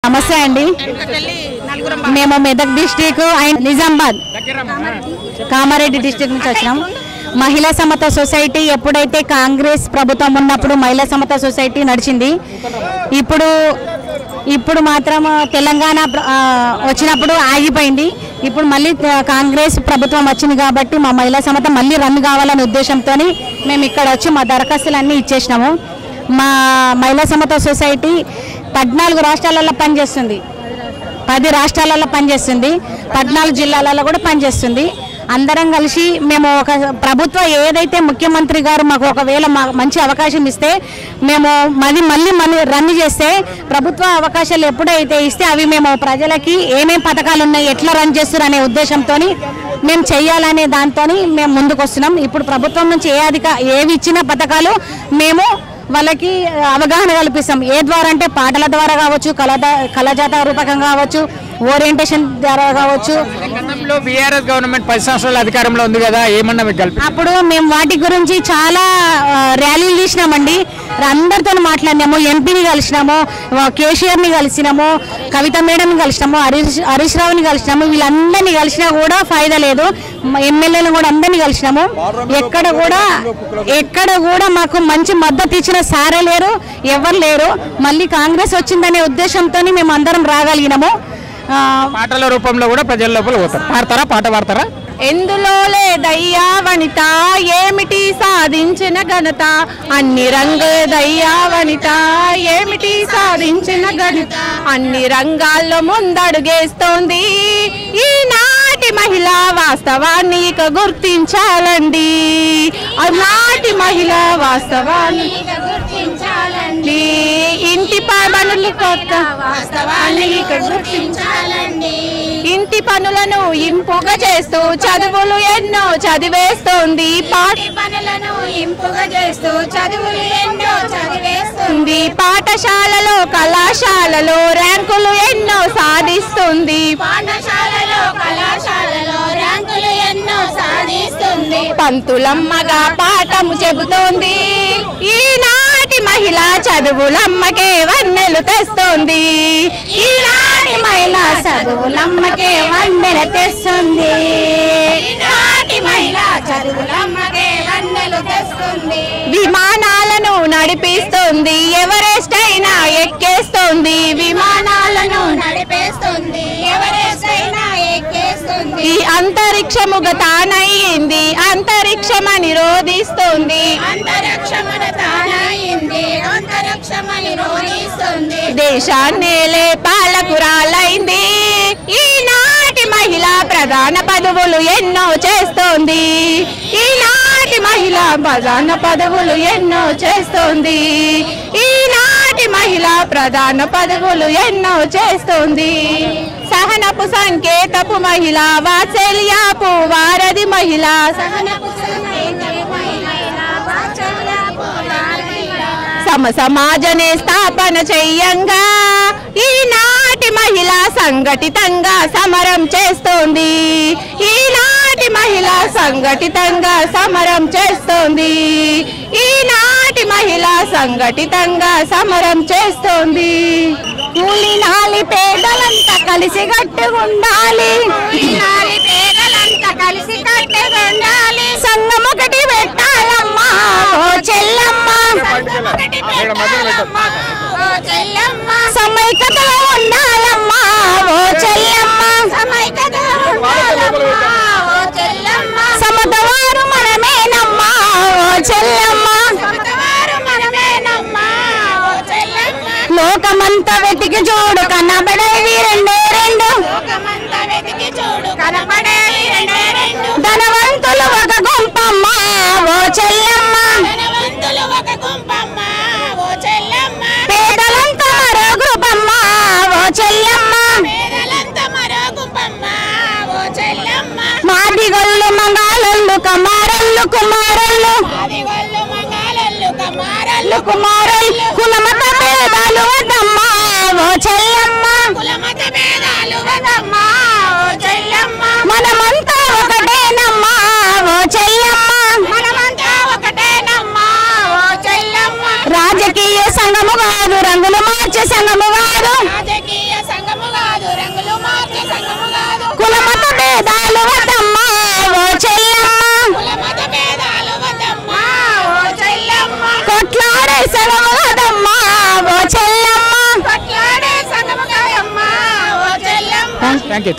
నమస్తే అండి. మేము Medak district and Nizamabad Kamareddy district నుంచి వచ్చినాం. మహిళా సమత సొసైటీ ఎప్పుడైతే కాంగ్రెస్ ప్రభుత్వం ఉన్నప్పుడు మహిళా సమత సొసైటీ నడిచింది. ఇప్పుడు మాత్రం తెలంగాణ వచ్చినప్పుడు ఆగిపోయింది. ఇప్పుడు మళ్ళీ కాంగ్రెస్ ప్రభుత్వం వచ్చింది కాబట్టి మా మహిళా సమత మళ్ళీ రన్ కావాలనే ఉద్దేశంతో మేము ఇక్కడ వచ్చి మా దరఖాస్తులన్నీ ఇచ్చేసినాము. మా మహిళా సమత సొసైటీ 14 రాష్ట్రాలలో పనిచేస్తుంది, 10 రాష్ట్రాలలో పనిచేస్తుంది, 14 జిల్లాలలో కూడా పనిచేస్తుంది. అందరం కలిసి మేము ఒక ప్రభుత్వం ఏదైతే ముఖ్యమంత్రి గారు మాకు ఒకవేళ మంచి అవకాశం ఇస్తే మేము మళ్ళీ రన్ చేస్తే ప్రభుత్వ అవకాశాలు ఎప్పుడైతే ఇస్తే అవి మేము ప్రజలకి ఏమేమి పథకాలు ఉన్నాయి, ఎట్లా రన్ చేస్తారు అనే ఉద్దేశంతో మేము చేయాలనే దాంతో మేము ముందుకు వస్తున్నాం. ఇప్పుడు ప్రభుత్వం నుంచి ఏవి ఇచ్చిన పథకాలు మేము వాళ్ళకి అవగాహన కల్పిస్తాం. ఏ ద్వారా అంటే పాటల ద్వారా కావచ్చు, కళాజాత రూపకంగా కావచ్చు, ఓరియంటేషన్ ద్వారా కావచ్చు. బీఆర్ఎస్ గవర్నమెంట్ 10 సంవత్సరాల అధికారంలో ఉంది కదా, ఏమన్నా మీకు అప్పుడు మేము వాటి గురించి చాలా ర్యాలీలు తీసినామండి. అందరితో మాట్లాడినాము, ఎంపీని కలిసినాము, కేసీఆర్ని కలిసినాము, కవిత మేడంని కలిసినాము, హరీష్ రావుని కలిసినాము. వీళ్ళందరినీ కలిసినా కూడా ఫాయిదా లేదు. ఎమ్మెల్యేలను కూడా అందరినీ కలిసినాము. ఎక్కడ కూడా మాకు మంచి మద్దతు ఇచ్చిన సారే లేరు, ఎవరు లేరు. మళ్ళీ కాంగ్రెస్ వచ్చిందనే ఉద్దేశంతో మేము అందరం రాగలిగినాము. పాటల రూపంలో కూడా ప్రజల లోపల పోతారు. పాడతారా? పాట పాడతారా? ఎందులో లేదయ్యా వనిత, ఏమిటి సాధించిన ఘనత, అన్ని రంగదయ్యా వనిత, ఏమిటి సాధించిన ఘనత, అన్ని రంగాల్లో ముందడుగేస్తోంది ఈనాటి మహిళ, వాస్తవాన్ని ఇక గుర్తించాలండి. నాటి మహిళ వాస్తవాన్ని గుర్తించాలండి. ఇంటి పనులు కొత్త వాస్తవాన్ని ఇక గుర్తించాలండి. ఇంటి పనులను ఇంపుగా చేస్తూ చదువులు ఎన్నో చదివేస్తోంది. పనులను ఇంపుగా చేస్తూ చదువులు ఎన్నో చదివేస్తుంది. పాఠశాలలో కళాశాలలో ర్యాంకులు ఎన్నో సాధిస్తుంది. పాఠశాలలో కళాశాలలో ర్యాంకులు ఎన్నో సాధిస్తుంది. పంతులమ్మగా పాఠము చెబుతోంది. ఈనాటి మహిళ చదువులమ్మకే వన్నెలు తెస్తోంది. ఈనాటి మహిళ చదువులమ్మకే వన్నెలు తెస్తుంది. ఈనాటి మహిళ చదువులమ్మకే వన్నెలు తెస్తుంది. విమానాలను నడిపిస్తుంది, ఎవరెస్ట్ అయినా ఎక్కేస్తుంది. విమానాలను నడిపేస్తుంది, ఎవరెస్ట్ అయినా ఎక్కేస్తుంది. ఈ అంతరిక్షముగా తానయ్యింది, అంతరిక్షమని రోధిస్తుంది. అంతరిక్షముగా తానయ్యింది, అంతరిక్షమని రోధిస్తుంది. దేశాన్నేలే పాలకురాలైంది. ఈనాటి మహిళ ప్రధాన పదవులు ఎన్నో చేస్తోంది. ఈనాటి మహిళ ప్రధాన పదవులు ఎన్నో చేస్తోంది. ఈనాటి మహిళ ప్రధాన పదవులు ఎన్నో చేస్తోంది. సహనపు సంకేతపు మహిళ, వాత్సల్యపు వారధి మహిళ, సహనపు సంకేతపు మహిళ, వాత్సల్యపు వారధి మహిళ. సమాజనే స్థాపన చెయ్యంగా ఈనాటి మహిళ సంఘటితంగా సమరం చేస్తోంది. ఈనాటి మహిళ సంఘటితంగా సమరం చేస్తోంది. ఈనాటి మహిళ సంఘటితంగా సమరం చేస్తోంది. కూలి నాలి పేదలంతా కలిసి కట్టుకుండాలి. పేదలంతా కలిసి కట్టుకుండాలి. సంఘం ఒకటి పెట్టాలమ్మా ఓ చెల్లమ్మ, సమైక్యతలో ఉండాలమ్మా ఓ చెల్లమ్మ, సమతవారు మనమేనమ్మా ఓ చెల్లమ్మ, లోకమంతా వెతికి చూడు కనబడేవి రెండే రెండు, ధనవంతులు ఒక గుంపమ్మ ఓ చెల్లమ్మ, పేదలంతా మరో గ్రూపమ్మ ఓ చెల్లమ్మ, మాదిగొల్లు మంగాళొల్లు కమారల్లు కుమారల్లు కుమారల్లు, కులమత భేదాలు వదమ్మా ఓ చెల్లమ్మ, మనమంతా ఒకటేనమ్మా ఓ చెల్లమ్మ, రాజకీయ సంఘము కాదు, రంగులు మార్చే సంఘము కాదు, రాజకీయ థ్యాంక్ యూ